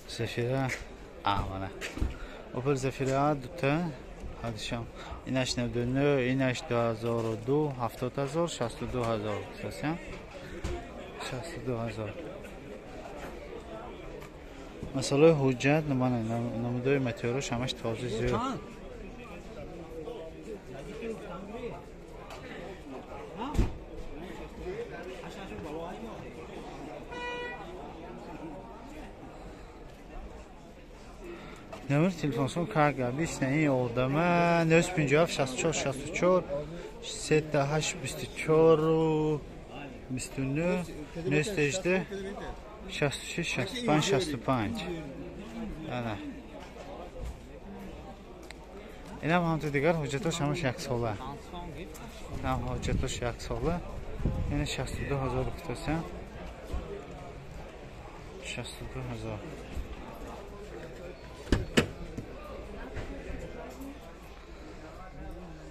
زفیره آمانه اوپل زفیره دوتا حدشم اینش 99 اینش 2002 70000 62000 ساسیم 62000 مثلا حجت نمودای متیوروش همش تازه زیاد نمبر تلفنشون کارگردیش نه آدمه 957 64 64 38 24 29 918 66 65 65 نه این هم همونطور دیگر حجتاش همش یک ساله هم حجتاش یک ساله یعنی 62000 کتاسه 62000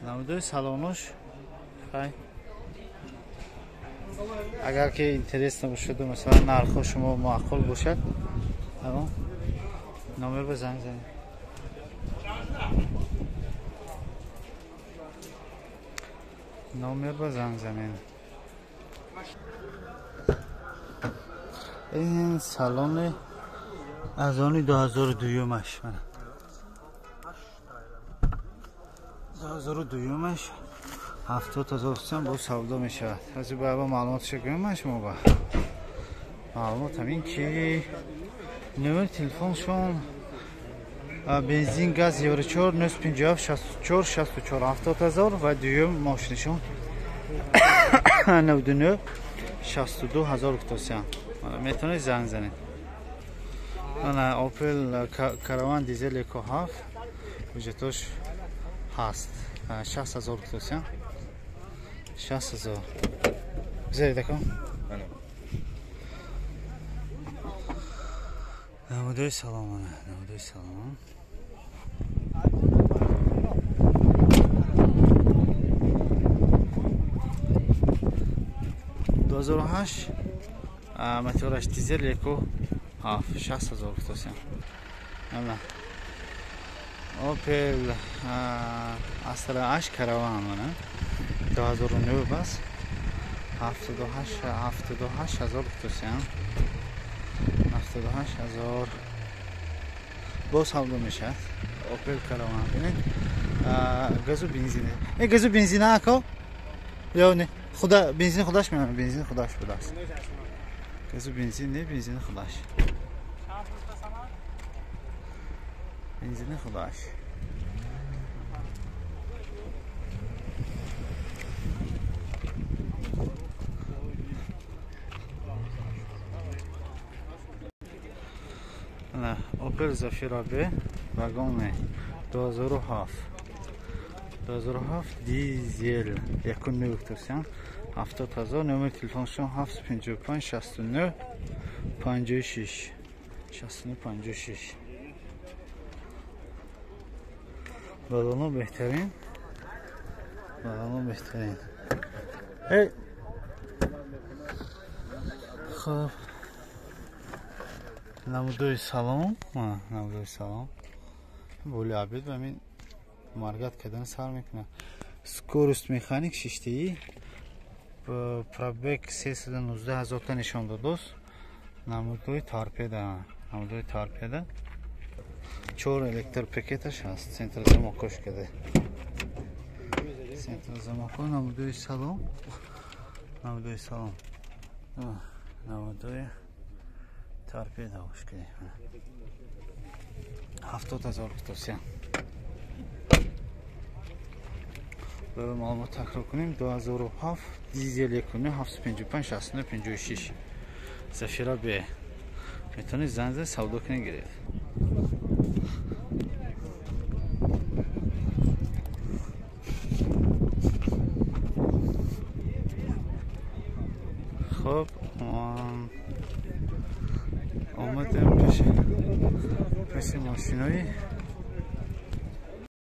نموده سالانش خیلی اگر که اینترست نباشد مثلا نرخ شما معقول باشد اما نمبر به زنگ زنید نمبر به زنگ زنید این سالن از آنی 2002 مش 2002 70000 تومان با سودا میشه. از این بابا معلوماتش گم شما با معلومات همین که نمبر تلفنشون بنزین گاز یورو 4 957 64 64 70000 و دیوم ماشینشون 99 62000 تومان. میتونید زنگ زنید. انا اوپل کاروان دیزل اکو هاف وجهتش هست 60000 تومان 60000 بذارید کن نموده سلام نموده سلام 2008 متورش دیزل اکو هاف 60000 تومان اوپل اصلا اش کاروان 2009 بس 78000 تومان 78000 باز هم میشه اوپل کاروان ببینید گاز و بنزینه این گاز و بنزینه اکو یا نه خدا بنزین خودش میونه بنزین خودش بوده است گاز و بنزین نه بنزین خودش بنزین خودش نه اوپل زفیره به واگن 2007 دیزل 1.9 تومان 70000 نمبر تلفنشون 755 69 56 69 56 بالون بهترین ای خب نموده سلام نموده سلام بولی عبید و همین مارگت کدن سر میکنه سکورست میخانیک شیشتهی پرابک 319,000 تا نشان داد نموده تارپیده 4 الکتر پکتش هست سنتر زماکش کده سنتر زماکو نموده سلام نموده تارپیده باش کده 70000 تومان برای معلومات تکرار کنیم 2007 دیزل 1.9 755 69 56 زفیره به میتونید زنگ سودا کنید گرفت خب آمدیم پیش ماشینایی